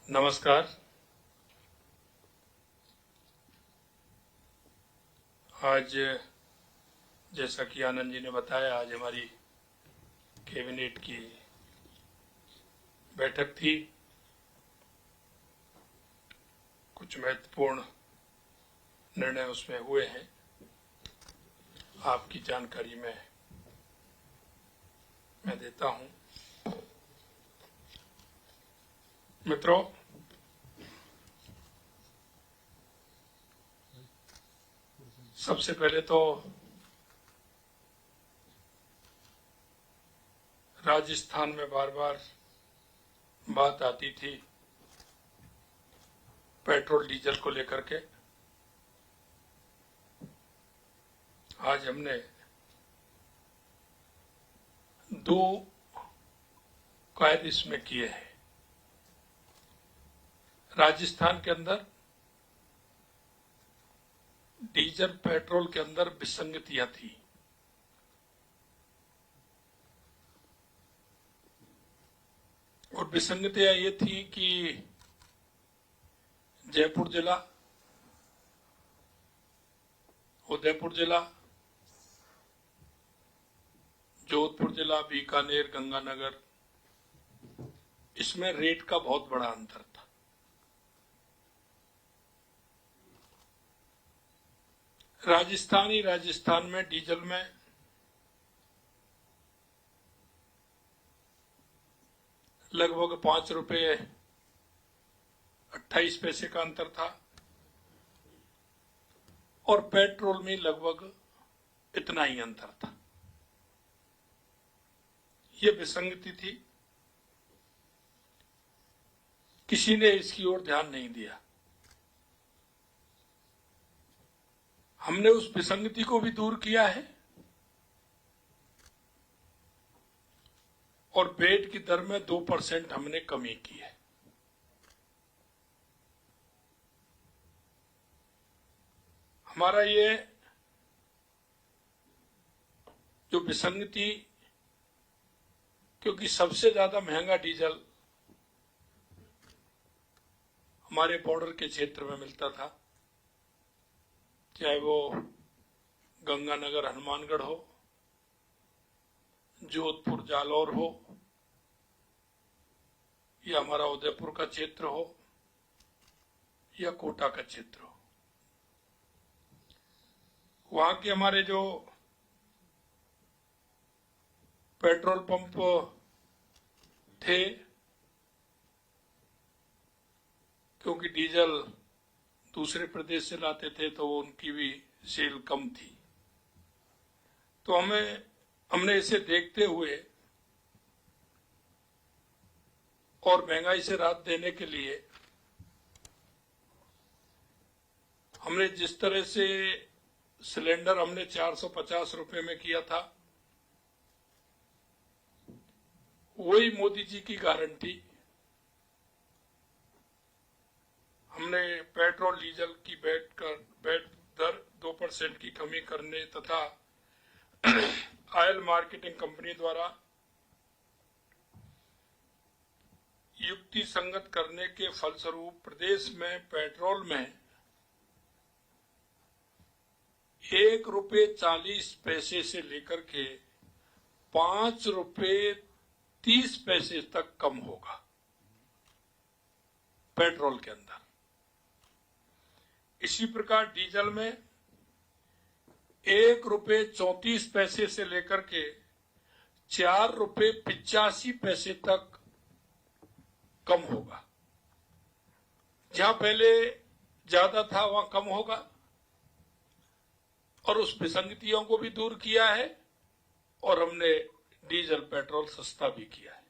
नमस्कार। आज जैसा कि आनंद जी ने बताया, आज हमारी कैबिनेट की बैठक थी। कुछ महत्वपूर्ण निर्णय उसमें हुए हैं, आपकी जानकारी में मैं देता हूं। मित्रों, सबसे पहले तो राजस्थान में बार बार बात आती थी पेट्रोल डीजल को लेकर के। आज हमने दो कार्य इसमें किए हैं। राजस्थान के अंदर डीजल पेट्रोल के अंदर विसंगतियां थी। और विसंगतियां ये थी कि जयपुर जिला, उदयपुर जिला, जोधपुर जिला, बीकानेर, गंगानगर, इसमें रेट का बहुत बड़ा अंतर था। राजस्थान में डीजल में लगभग 5 रुपये 28 पैसे का अंतर था और पेट्रोल में लगभग इतना ही अंतर था। ये विसंगति थी, किसी ने इसकी ओर ध्यान नहीं दिया। हमने उस विसंगति को भी दूर किया है और बेट की दर में 2% हमने कमी की है। हमारा ये जो विसंगति, क्योंकि सबसे ज्यादा महंगा डीजल हमारे बॉर्डर के क्षेत्र में मिलता था, चाहे वो गंगानगर हनुमानगढ़ हो, जोधपुर जालौर हो, या हमारा उदयपुर का क्षेत्र हो, या कोटा का क्षेत्र हो। वहां के हमारे जो पेट्रोल पंप थे, क्योंकि डीजल दूसरे प्रदेश से लाते थे तो उनकी भी सेल कम थी, तो हमने इसे देखते हुए और महंगाई से राहत देने के लिए हमने जिस तरह से सिलेंडर हमने 450 रुपए में किया था, वही मोदी जी की गारंटी हमने पेट्रोल डीजल की बेट दर 2% की कमी करने तथा ऑयल मार्केटिंग कंपनी द्वारा युक्ति संगत करने के फलस्वरूप प्रदेश में पेट्रोल में 1 रुपये 40 पैसे से लेकर के 5 रुपये 30 पैसे तक कम होगा पेट्रोल के अंदर। इसी प्रकार डीजल में 1 रुपये 34 पैसे से लेकर के 4 रुपये 85 पैसे तक कम होगा। जहां पहले ज्यादा था वहां कम होगा और उस विसंगतियों को भी दूर किया है और हमने डीजल पेट्रोल सस्ता भी किया है।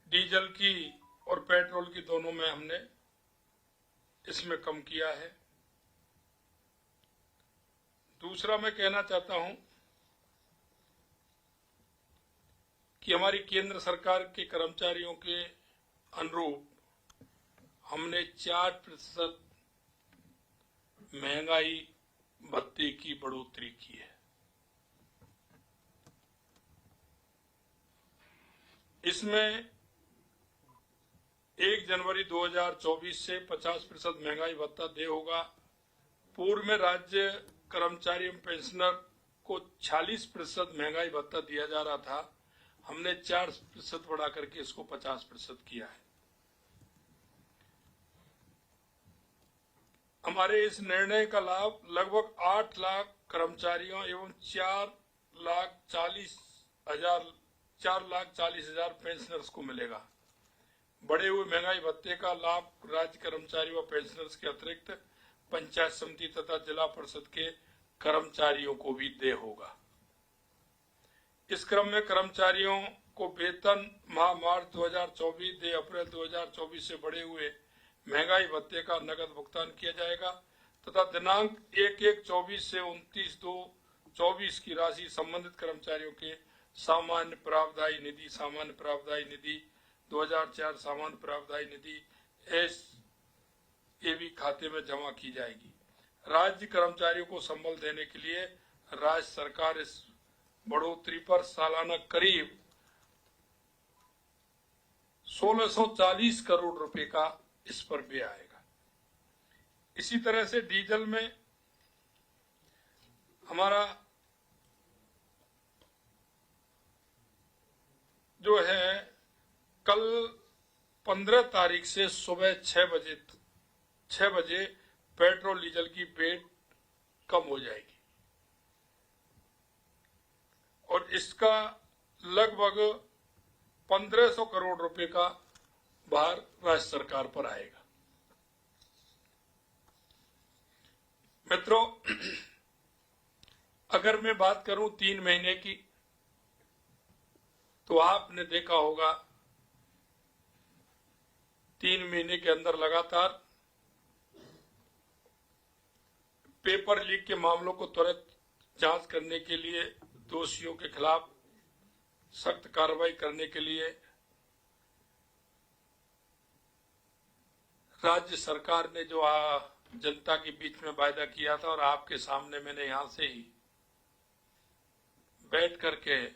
डीजल की और पेट्रोल की दोनों में हमने इसमें कम किया है। दूसरा मैं कहना चाहता हूं कि हमारी केंद्र सरकार के कर्मचारियों के अनुरूप हमने 4% महंगाई भत्ते की बढ़ोतरी की है। इसमें 1 जनवरी 2024 से 50% महंगाई भत्ता देय होगा। पूर्व में राज्य कर्मचारी एवं पेंशनर को 46% महंगाई भत्ता दिया जा रहा था। हमने 4% बढ़ा करके इसको 50% किया है। हमारे इस निर्णय का लाभ लगभग 8 लाख कर्मचारियों एवं 4,40,000 पेंशनर्स को मिलेगा। बढ़े हुए महंगाई भत्ते का लाभ राज्य कर्मचारी व पेंशनर्स के अतिरिक्त पंचायत समिति तथा जिला परिषद के कर्मचारियों को भी देय होगा। इस क्रम में कर्मचारियों को वेतन माह मार्च 2024 देय अप्रैल 2024 से बढ़े हुए महंगाई भत्ते का नकद भुगतान किया जाएगा तथा दिनांक 1/1/24 से 29/2/24 की राशि संबंधित कर्मचारियों के सामान्य प्रावधायी निधि, सामान्य प्रावधायी निधि 2004, सामान्य प्रावधायी निधि SAV खाते में जमा की जाएगी। राज्य कर्मचारियों को संबल देने के लिए राज्य सरकार इस बढ़ोतरी पर सालाना करीब 1640 करोड़ रुपए का इस पर व्यय आएगा। इसी तरह से डीजल में हमारा जो है कल 15 तारीख से सुबह 6 बजे पेट्रोल डीजल की रेट कम हो जाएगी और इसका लगभग 1500 करोड़ रुपए का भार राज्य सरकार पर आएगा। मित्रों, अगर मैं बात करूं 3 महीने की, तो आपने देखा होगा 3 महीने के अंदर लगातार पेपर लीक के मामलों को त्वरित जांच करने के लिए, दोषियों के खिलाफ सख्त कार्रवाई करने के लिए राज्य सरकार ने जो जनता के बीच में वायदा किया था और आपके सामने मैंने यहां से ही बैठ करके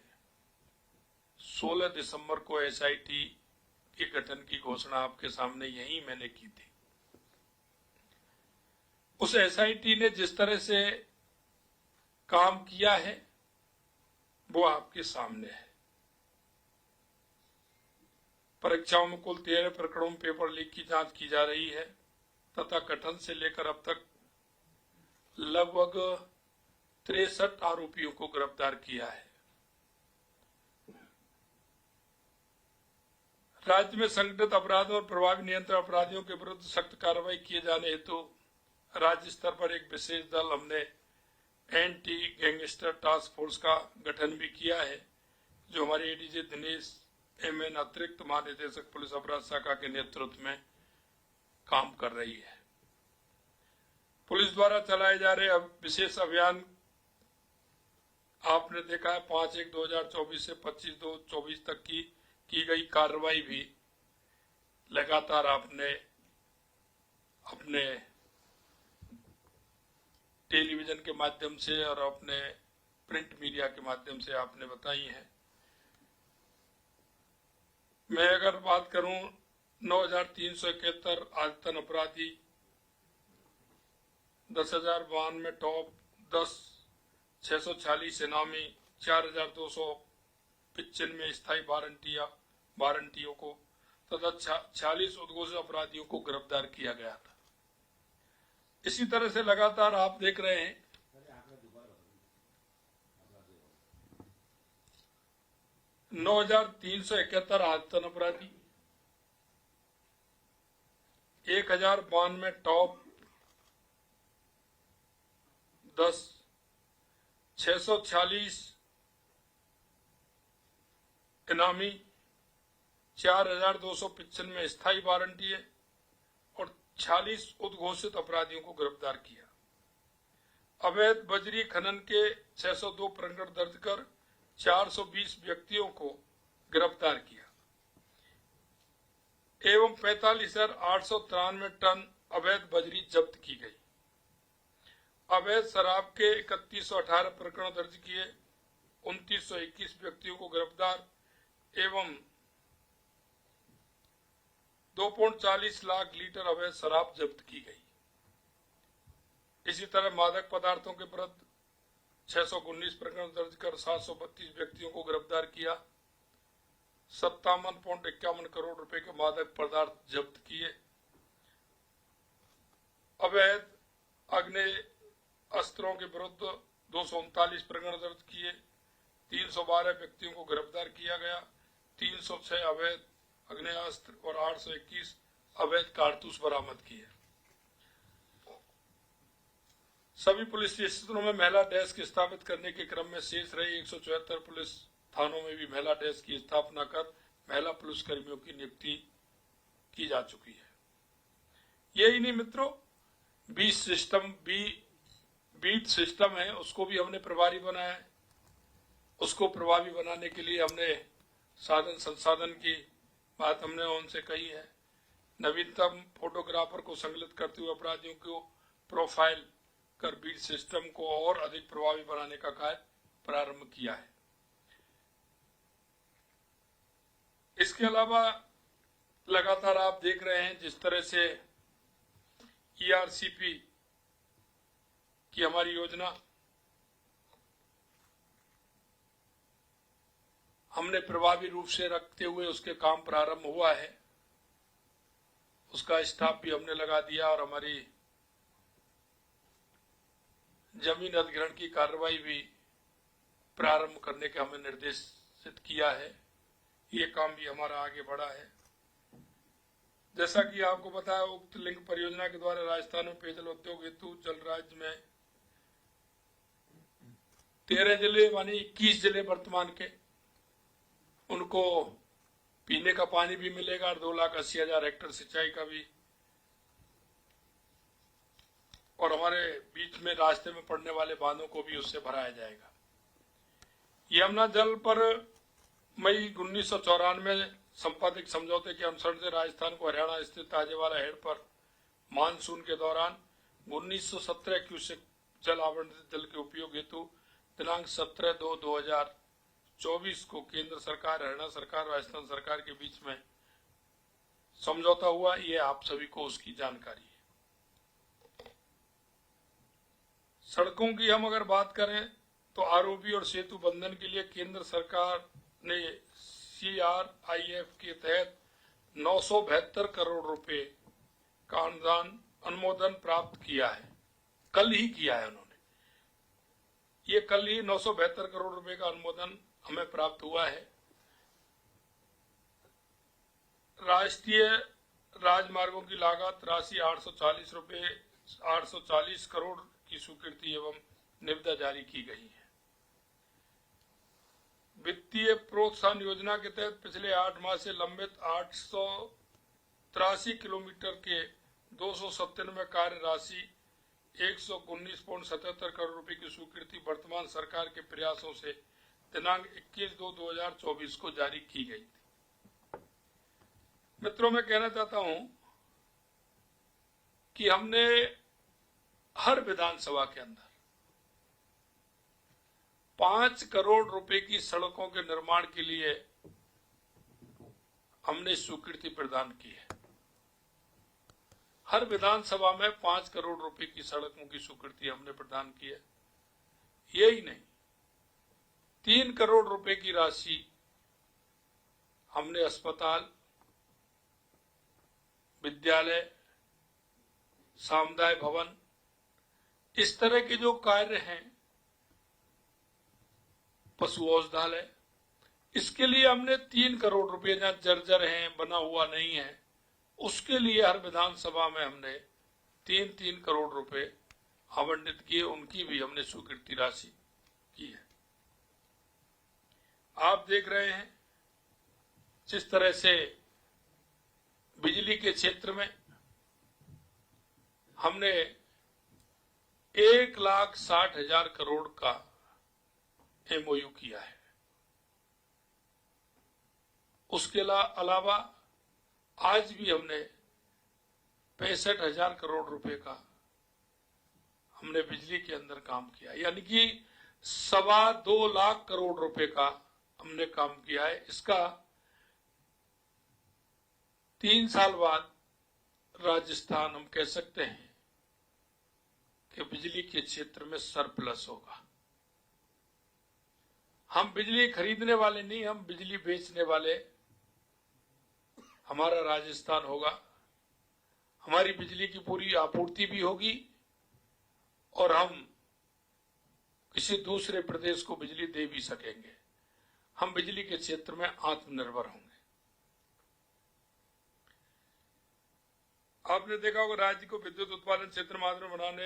16 दिसंबर को SIT के गठन की घोषणा आपके सामने यही मैंने की थी। उस SIT ने जिस तरह से काम किया है वो आपके सामने है। परीक्षाओं में कुल 13 प्रकरणों में पेपर लीक की जांच की जा रही है तथा गठन से लेकर अब तक लगभग 63 आरोपियों को गिरफ्तार किया है। राज्य में संगठित अपराध और प्रभावी नियंत्रण अपराधियों के विरुद्ध सख्त कार्रवाई किए जाने हेतु राज्य स्तर पर एक विशेष दल हमने एंटी गैंगस्टर टास्क फोर्स का गठन भी किया है, जो हमारे ADG दिनेश MN अतिरिक्त महानिदेशक पुलिस अपराध शाखा के नेतृत्व में काम कर रही है। पुलिस द्वारा चलाए जा रहे विशेष अभियान आपने देखा है 5/1/2024 से 25/2/24 तक की गई कार्रवाई भी लगातार आपने अपने टेलीविजन के माध्यम से और अपने प्रिंट मीडिया के माध्यम से आपने बताई है। मैं अगर बात करूं 9,371 आदतन अपराधी, 10,052 में टॉप 10, 646 इनामी, 4,295 स्थायी वारंटियों को तथा 46 उद्घोषित अपराधियों को गिरफ्तार किया गया था। इसी तरह से लगातार आप देख रहे हैं 9,371 आदतन अपराधी, 1,092 में टॉप 10, 646 इनामी, 4,295 में स्थायी वारंटी है और 46 उद्घोषित अपराधियों को गिरफ्तार किया। अवैध बजरी खनन के 602 प्रकरण दर्ज कर 420 व्यक्तियों को गिरफ्तार किया एवं 45,893 टन अवैध बजरी जब्त की गई। अवैध शराब के 3118 प्रकरण दर्ज किए, 2921 व्यक्तियों को गिरफ्तार एवं 2.40 लाख लीटर अवैध शराब जब्त की गई। इसी तरह मादक पदार्थों के विरुद्ध 619 प्रकरण दर्ज कर 732 व्यक्तियों को गिरफ्तार किया, 57.51 करोड़ रुपए के मादक पदार्थ जब्त किए, अवैध आग्नेय अस्त्रों के विरुद्ध 239 प्रकरण दर्ज किए, 312 व्यक्तियों को गिरफ्तार किया गया, 306 अवैध आग्नेयास्त्र और 821 अवैध कारतूस बरामद किए। सभी पुलिस स्टेशनों में महिला डेस्क स्थापित करने के क्रम में शेष रहे 174 पुलिस थानों में भी महिला डेस्क की स्थापना कर महिला पुलिसकर्मियों की नियुक्ति की जा चुकी है। यही नहीं मित्रों, बीट सिस्टम है, उसको भी हमने प्रभारी बनाया है। उसको प्रभावी बनाने के लिए हमने साधन संसाधन की बात हमने उनसे कही है। नवीनतम फोटोग्राफर को संकलित करते हुए अपराधियों को प्रोफाइल कर बीट सिस्टम को और अधिक प्रभावी बनाने का कार्य प्रारंभ किया है। इसके अलावा लगातार आप देख रहे हैं जिस तरह से ERCP की हमारी योजना हमने प्रभावी रूप से रखते हुए उसके काम प्रारंभ हुआ है। उसका स्टाफ भी हमने लगा दिया और हमारी जमीन अधिग्रहण की कार्रवाई भी प्रारंभ करने का हमें निर्देशित किया है। ये काम भी हमारा आगे बढ़ा है। जैसा कि आपको पता है, उक्त लिंक परियोजना के द्वारा राजस्थान में पेयजल उद्योग हेतु जल राज्य में 13 जिले मानी 21 जिले वर्तमान के, उनको पीने का पानी भी मिलेगा और 2,80,000 हेक्टेयर सिंचाई का भी, और हमारे बीच में रास्ते में पड़ने वाले बांधों को भी उससे भराया जाएगा। यमुना जल पर मई 1994 में संपादित समझौते के अनुसार से राजस्थान को हरियाणा स्थित ताजेवाला हेड पर मानसून के दौरान 1917 क्यूसेक जल आवंटित जल के उपयोग हेतु दिनांक 17/2/2024 को केंद्र सरकार, हरियाणा सरकार, राजस्थान सरकार के बीच में समझौता हुआ। ये आप सभी को उसकी जानकारी है। सड़कों की हम अगर बात करें तो आरओबी और सेतु बंधन के लिए केंद्र सरकार ने CRIF के तहत 972 करोड़ रुपए का अनुमोदन प्राप्त किया है। कल ही किया है उन्होंने। ये कल ही 972 करोड़ रुपए का अनुमोदन हमें प्राप्त हुआ है। राष्ट्रीय राजमार्गों की लागत राशि 840 करोड़ की स्वीकृति एवं निविदा जारी की गई है। वित्तीय प्रोत्साहन योजना के तहत पिछले 8 माह से लंबित 883 किलोमीटर के 297 कार्य राशि 119.77 करोड़ रुपए की स्वीकृति वर्तमान सरकार के प्रयासों से दिनांक 21/2/2024 को जारी की गई थी। मित्रों, मैं कहना चाहता हूं कि हमने हर विधानसभा के अंदर 5 करोड़ रुपए की सड़कों के निर्माण के लिए हमने स्वीकृति प्रदान की है। हर विधानसभा में 5 करोड़ रुपए की सड़कों की स्वीकृति हमने प्रदान की है। यही नहीं, 3 करोड़ रुपए की राशि हमने अस्पताल, विद्यालय, सामुदायिक भवन, इस तरह के जो कार्य हैं, पशु औषधालय, इसके लिए हमने 3 करोड़ रुपए, जहां जर्जर हैं, बना हुआ नहीं है, उसके लिए हर विधानसभा में हमने 3-3 करोड़ रुपए आवंटित किए। उनकी भी हमने स्वीकृति राशि की है। आप देख रहे हैं जिस तरह से बिजली के क्षेत्र में हमने 1,60,000 करोड़ का MOU किया है। उसके अलावा आज भी हमने 65,000 करोड़ रुपए का हमने बिजली के अंदर काम किया, यानी कि 2.25 लाख करोड़ रुपए का हमने काम किया है। इसका 3 साल बाद राजस्थान हम कह सकते हैं कि बिजली के क्षेत्र में सरप्लस होगा। हम बिजली खरीदने वाले नहीं, हम बिजली बेचने वाले हमारा राजस्थान होगा। हमारी बिजली की पूरी आपूर्ति भी होगी और हम किसी दूसरे प्रदेश को बिजली दे भी सकेंगे। हम बिजली के क्षेत्र में आत्मनिर्भर होंगे। आपने देखा होगा, राज्य को विद्युत उत्पादन क्षेत्र मात्र बनाने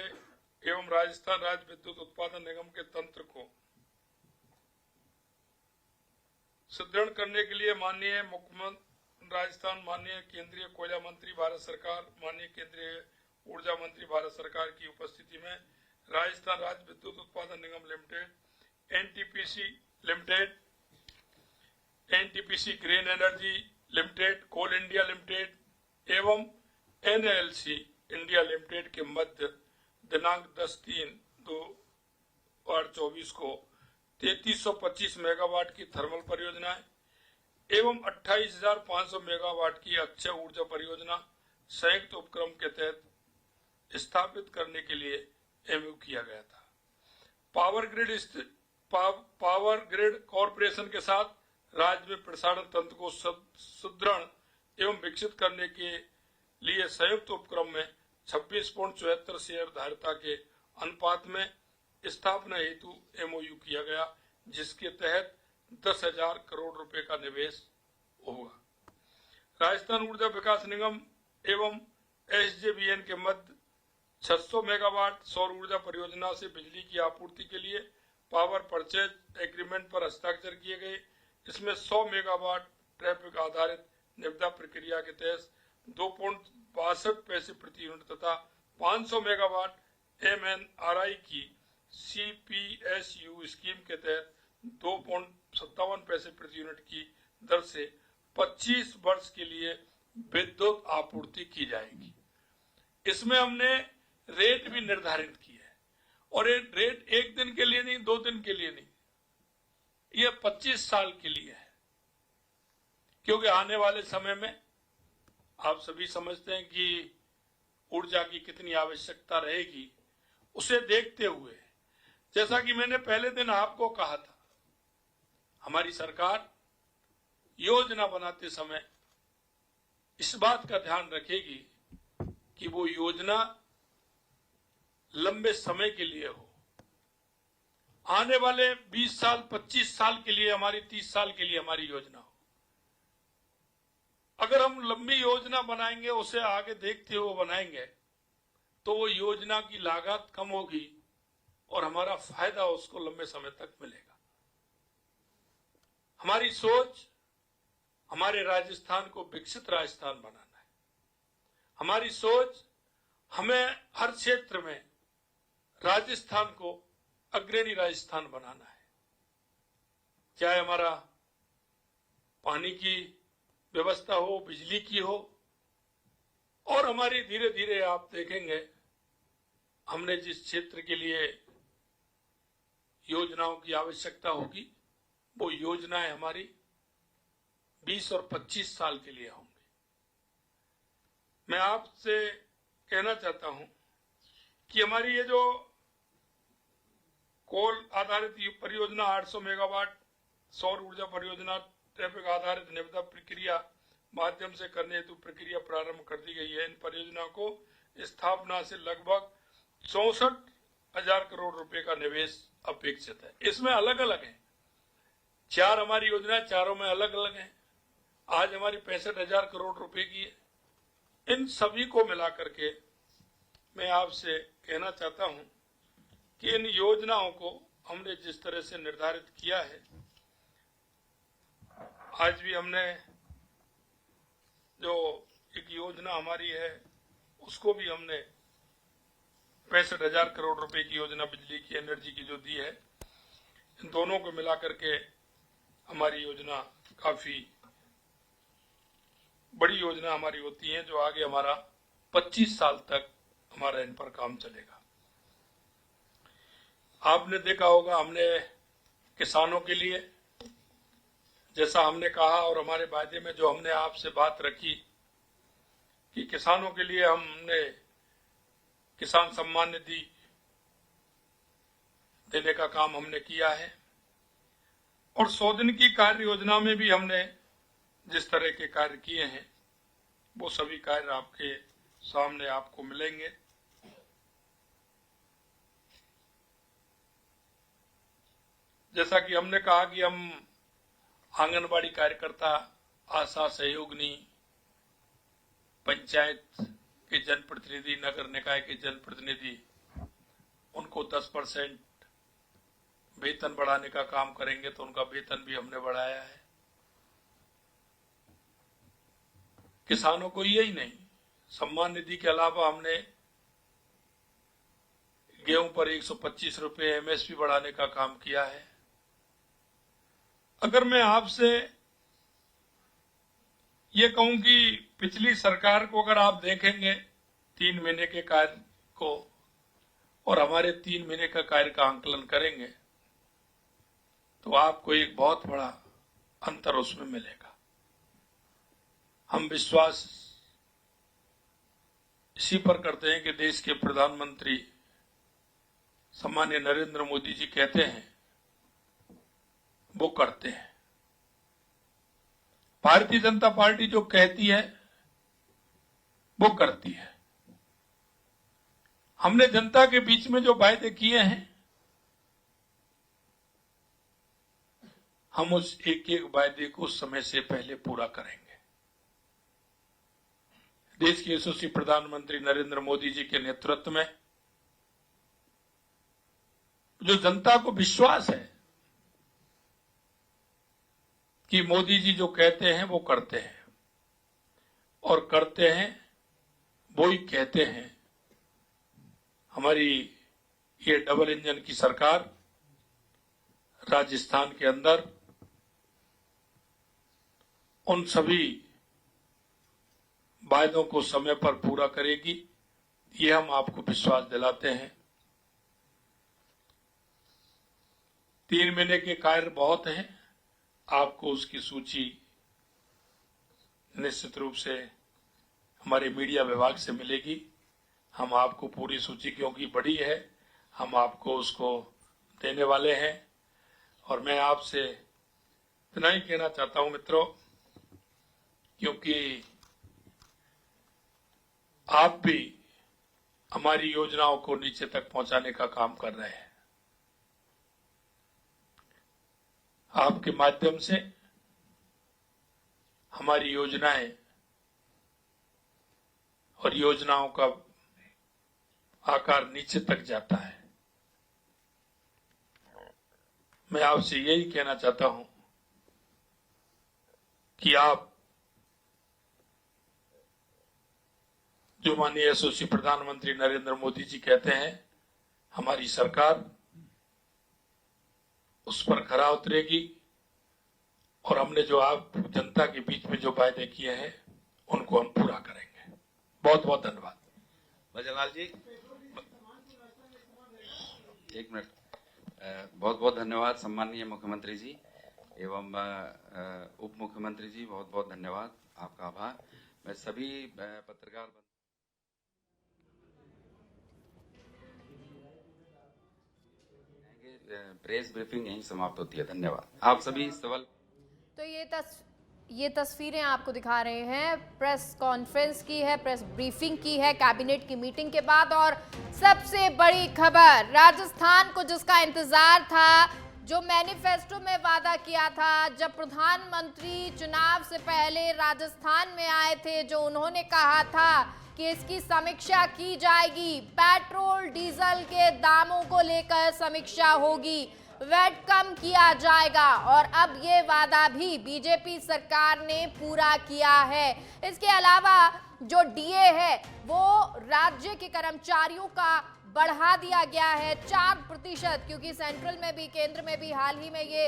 एवं राजस्थान राज्य विद्युत उत्पादन निगम के तंत्र को सुदृढ़ करने के लिए माननीय मुख्यमंत्री राजस्थान, माननीय केंद्रीय कोयला मंत्री भारत सरकार, माननीय केंद्रीय ऊर्जा मंत्री भारत सरकार की उपस्थिति में Rajasthan Rajya Vidyut Utpadan Nigam limited, NTPC limited, NTPC green energy limited, coal India limited एवं एनएलसी इंडिया लिमिटेड के मध्य दिनांक 10/3/2024 को 3325 मेगावाट की थर्मल परियोजनाएं एवं 28,500 मेगावाट की अक्षय ऊर्जा परियोजना संयुक्त उपक्रम के तहत स्थापित करने के लिए एमयू किया गया था। पावर ग्रिड कॉरपोरेशन के साथ राज्य में प्रसारण तंत्र को सुदृढ़ एवं विकसित करने के लिए संयुक्त उपक्रम में 26.74 शेयर धारिता के अनुपात में स्थापना हेतु एमओयू किया गया, जिसके तहत 10,000 करोड़ रुपए का निवेश होगा। राजस्थान ऊर्जा विकास निगम एवं एसजेवीएन के मध्य 600 मेगावाट सौर ऊर्जा परियोजना से बिजली की आपूर्ति के लिए पावर परचेज एग्रीमेंट पर हस्ताक्षर किए गए। इसमें 100 मेगावाट ट्रैफिक आधारित निविदा प्रक्रिया के तहत 2.62 पैसे प्रति यूनिट तथा 500 मेगावाट एमएनआरआई की सीपीएसयू स्कीम के तहत 2.57 पैसे प्रति यूनिट की दर से 25 वर्ष के लिए विद्युत आपूर्ति की जाएगी। इसमें हमने रेट भी निर्धारित की है और ये रेट एक दिन के लिए नहीं, 2 दिन के लिए नहीं, ये 25 साल के लिए है, क्योंकि आने वाले समय में आप सभी समझते हैं कि ऊर्जा की कितनी आवश्यकता रहेगी। उसे देखते हुए, जैसा कि मैंने पहले दिन आपको कहा था, हमारी सरकार योजना बनाते समय इस बात का ध्यान रखेगी कि वो योजना लंबे समय के लिए हो। आने वाले 20 साल, 25 साल के लिए हमारी, 30 साल के लिए हमारी योजना हो। अगर हम लंबी योजना बनाएंगे, उसे आगे देखते हुए बनाएंगे, तो वो योजना की लागत कम होगी और हमारा फायदा उसको लंबे समय तक मिलेगा। हमारी सोच हमारे राजस्थान को विकसित राजस्थान बनाना है। हमारी सोच हमें हर क्षेत्र में राजस्थान को अग्रणी राजस्थान बनाना है। चाहे हमारा पानी की व्यवस्था हो, बिजली की हो, और हमारी धीरे धीरे आप देखेंगे हमने जिस क्षेत्र के लिए योजनाओं की आवश्यकता होगी, वो योजनाएं हमारी 20 और 25 साल के लिए होंगी। मैं आपसे कहना चाहता हूं कि हमारी ये जो कोल आधारित परियोजना 800 मेगावाट सौर ऊर्जा परियोजना ट्रैफिक आधारित निविदा प्रक्रिया माध्यम से करने हेतु प्रक्रिया प्रारंभ कर दी गई है। इन परियोजनाओं को स्थापना से लगभग 64,000 करोड़ रुपए का निवेश अपेक्षित है। इसमें अलग अलग है, 4 हमारी योजनाएं, चारों में अलग अलग हैं। आज हमारी 65,000 करोड़ रुपए की है। इन सभी को मिलाकर के मैं आपसे कहना चाहता हूं कि इन योजनाओं को हमने जिस तरह से निर्धारित किया है, आज भी हमने जो एक योजना हमारी है उसको भी हमने 65,000 करोड़ रुपए की योजना बिजली की, एनर्जी की जो दी है, इन दोनों को मिलाकर के हमारी योजना काफी बड़ी योजना हमारी होती है, जो आगे हमारा 25 साल तक हमारा इन पर काम चलेगा। आपने देखा होगा हमने किसानों के लिए जैसा हमने कहा और हमारे वायदे में जो हमने आपसे बात रखी कि किसानों के लिए हमने किसान सम्मान निधि देने का काम हमने किया है और 100 दिन की कार्य योजना में भी हमने जिस तरह के कार्य किए हैं वो सभी कार्य आपके सामने आपको मिलेंगे। जैसा कि हमने कहा कि हम आंगनबाड़ी कार्यकर्ता, आशा सहयोगिनी, पंचायत के जनप्रतिनिधि, नगर निकाय के जनप्रतिनिधि, उनको 10% वेतन बढ़ाने का काम करेंगे तो उनका वेतन भी हमने बढ़ाया है। किसानों को यही नहीं, सम्मान निधि के अलावा हमने गेहूं पर 125 रुपए एमएसपी बढ़ाने का काम किया है। अगर मैं आपसे ये कहूं कि पिछली सरकार को अगर आप देखेंगे 3 महीने के कार्य को और हमारे 3 महीने का कार्य का आंकलन करेंगे तो आपको एक बहुत बड़ा अंतर उसमें मिलेगा। हम विश्वास इसी पर करते हैं कि देश के प्रधानमंत्री सम्माननीय नरेंद्र मोदी जी कहते हैं वो करते हैं। भारतीय जनता पार्टी जो कहती है वो करती है। हमने जनता के बीच में जो वायदे किए हैं हम उस एक एक वायदे को समय से पहले पूरा करेंगे। देश के यशस्वी प्रधानमंत्री नरेंद्र मोदी जी के नेतृत्व में जो जनता को विश्वास है कि मोदी जी जो कहते हैं वो करते हैं और करते हैं वो ही कहते हैं। हमारी ये डबल इंजन की सरकार राजस्थान के अंदर उन सभी वायदों को समय पर पूरा करेगी, ये हम आपको विश्वास दिलाते हैं। 3 महीने के कार्य बहुत हैं, आपको उसकी सूची निश्चित रूप से हमारे मीडिया विभाग से मिलेगी। हम आपको पूरी सूची, क्योंकि बड़ी है, हम आपको उसको देने वाले हैं। और मैं आपसे इतना ही कहना चाहता हूं मित्रों, क्योंकि आप भी हमारी योजनाओं को नीचे तक पहुंचाने का काम कर रहे हैं। आपके माध्यम से हमारी योजनाएं और योजनाओं का आकार नीचे तक जाता है। मैं आपसे यही कहना चाहता हूं कि आप जो माननीय यशस्वी प्रधानमंत्री नरेंद्र मोदी जी कहते हैं, हमारी सरकार उस पर खरा उतरेगी और हमने जो आप जनता के बीच में जो वायदे किए हैं उनको हम पूरा करेंगे। बहुत बहुत धन्यवाद। भजनलाल जी, एक मिनट। बहुत बहुत धन्यवाद सम्माननीय मुख्यमंत्री जी एवं उप मुख्यमंत्री जी, बहुत बहुत धन्यवाद, आपका आभार। मैं सभी पत्रकार प्रेस ब्रीफिंग यहीं समाप्त होती है। धन्यवाद। आप सभी सवाल। तो ये तस्वीरें आपको दिखा रहे हैं, प्रेस कॉन्फ्रेंस की है, प्रेस ब्रीफिंग की है कैबिनेट की मीटिंग के बाद। और सबसे बड़ी खबर, राजस्थान को जिसका इंतजार था, जो मैनिफेस्टो में वादा किया था, जब प्रधानमंत्री चुनाव से पहले राजस्थान में आए थे, जो उन्होंने कहा था कि इसकी समीक्षा की जाएगी, पेट्रोल डीजल के दामों को लेकर समीक्षा होगी, वैट कम किया जाएगा, और अब ये वादा भी बीजेपी सरकार ने पूरा किया है। इसके अलावा जो डीए है वो राज्य के कर्मचारियों का बढ़ा दिया गया है 4%, क्योंकि सेंट्रल में भी केंद्र में भी हाल ही में ये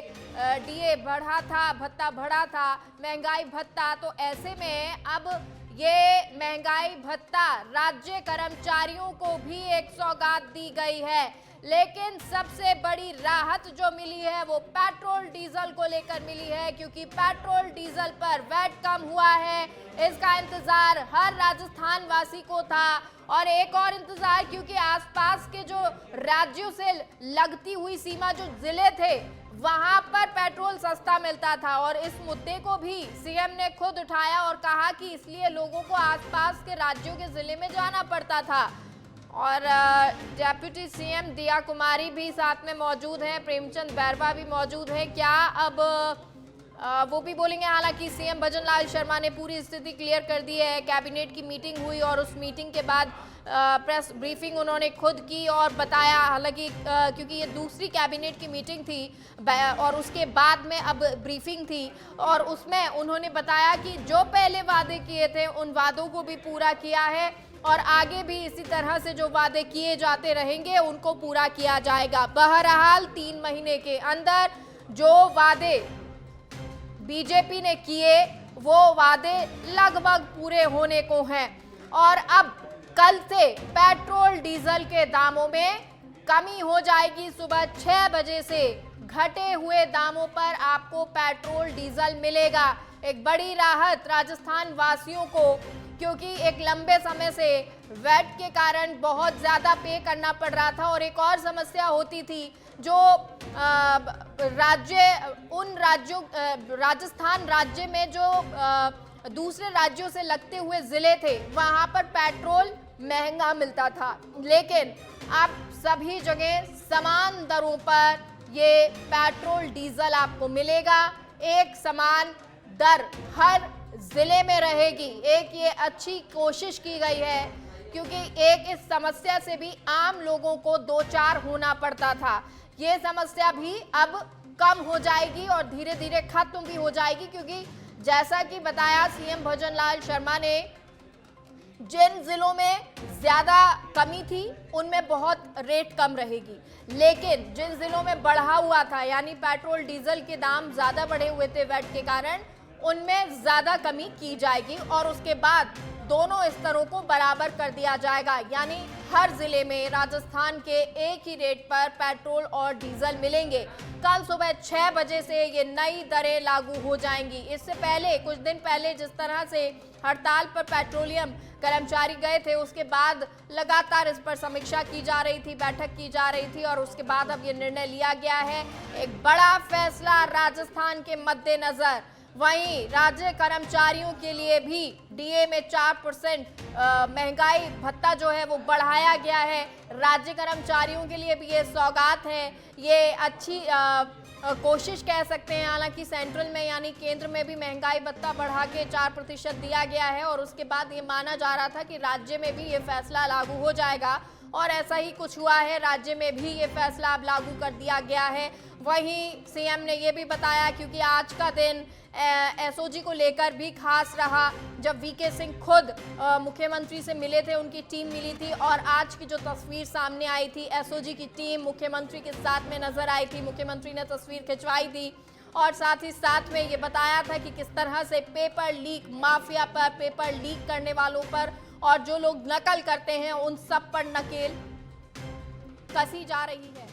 डीए बढ़ा था, भत्ता बढ़ा था, महंगाई भत्ता। तो ऐसे में अब ये महंगाई भत्ता राज्य कर्मचारियों को भी एक सौगात दी गई है। लेकिन सबसे बड़ी राहत जो मिली है वो पेट्रोल डीजल को लेकर मिली है, क्योंकि पेट्रोल डीजल पर वैट कम हुआ है। इसका इंतजार हर राजस्थान वासी को था। और एक और इंतजार, क्योंकि आसपास के जो राज्यों से लगती हुई सीमा जो जिले थे वहां पर पेट्रोल सस्ता मिलता था, और इस मुद्दे को भी सीएम ने खुद उठाया और कहा कि इसलिए लोगों को आसपास के राज्यों के जिले में जाना पड़ता था। और डेप्यूटी सीएम दिया कुमारी भी साथ में मौजूद हैं, प्रेमचंद बैरवा भी मौजूद हैं। क्या अब वो भी बोलेंगे। हालांकि सीएम भजन लाल शर्मा ने पूरी स्थिति क्लियर कर दी है। कैबिनेट की मीटिंग हुई और उस मीटिंग के बाद प्रेस ब्रीफिंग उन्होंने खुद की और बताया, हालांकि क्योंकि ये दूसरी कैबिनेट की मीटिंग थी और उसके बाद में अब ब्रीफिंग थी, और उसमें उन्होंने बताया कि जो पहले वादे किए थे उन वादों को भी पूरा किया है और आगे भी इसी तरह से जो वादे किए जाते रहेंगे उनको पूरा किया जाएगा। बहरहाल 3 महीने के अंदर जो वादे बीजेपी ने किए वो वादे लगभग पूरे होने को हैं, और अब कल से पेट्रोल डीजल के दामों में कमी हो जाएगी। सुबह 6 बजे से घटे हुए दामों पर आपको पेट्रोल डीजल मिलेगा। एक बड़ी राहत राजस्थान वासियों को, क्योंकि एक लंबे समय से वैट के कारण बहुत ज़्यादा पे करना पड़ रहा था। और एक और समस्या होती थी, जो राजस्थान राज्य में जो दूसरे राज्यों से लगते हुए ज़िले थे वहाँ पर पेट्रोल महंगा मिलता था, लेकिन अब सभी जगह समान दरों पर ये पेट्रोल डीजल आपको मिलेगा। एक समान दर हर जिले में रहेगी। एक ये अच्छी कोशिश की गई है, क्योंकि एक इस समस्या से भी आम लोगों को दो चार होना पड़ता था। ये समस्या भी अब कम हो जाएगी और धीरे धीरे खत्म भी हो जाएगी, क्योंकि जैसा कि बताया सीएम भजन लाल शर्मा ने, जिन जिलों में ज्यादा कमी थी उनमें बहुत रेट कम रहेगी, लेकिन जिन जिलों में बढ़ा हुआ था, यानी पेट्रोल डीजल के दाम ज्यादा बढ़े हुए थे वैट के कारण, उनमें ज्यादा कमी की जाएगी और उसके बाद दोनों स्तरों को बराबर कर दिया जाएगा। यानी हर जिले में राजस्थान के एक ही रेट पर पेट्रोल और डीजल मिलेंगे। कल सुबह 6 बजे से ये नई दरें लागू हो जाएंगी। इससे पहले कुछ दिन पहले जिस तरह से हड़ताल पर पेट्रोलियम कर्मचारी गए थे, उसके बाद लगातार इस पर समीक्षा की जा रही थी, बैठक की जा रही थी और उसके बाद अब ये निर्णय लिया गया है। एक बड़ा फैसला राजस्थान के मद्देनजर। वहीं राज्य कर्मचारियों के लिए भी डीए में 4% महंगाई भत्ता जो है वो बढ़ाया गया है। राज्य कर्मचारियों के लिए भी ये सौगात है, ये अच्छी कोशिश कह सकते हैं। हालांकि सेंट्रल में यानी केंद्र में भी महंगाई भत्ता बढ़ा के 4% दिया गया है और उसके बाद ये माना जा रहा था कि राज्य में भी ये फैसला लागू हो जाएगा और ऐसा ही कुछ हुआ है। राज्य में भी ये फैसला अब लागू कर दिया गया है। वहीं सीएम ने ये भी बताया, क्योंकि आज का दिन एसओजी को लेकर भी खास रहा, जब वीके सिंह खुद मुख्यमंत्री से मिले थे, उनकी टीम मिली थी और आज की जो तस्वीर सामने आई थी, एसओजी की टीम मुख्यमंत्री के साथ में नजर आई थी। मुख्यमंत्री ने तस्वीर खिंचवाई थी और साथ ही साथ में ये बताया था कि किस तरह से पेपर लीक माफिया पर, पेपर लीक करने वालों पर और जो लोग नकल करते हैं उन सब पर नकेल कसी जा रही है।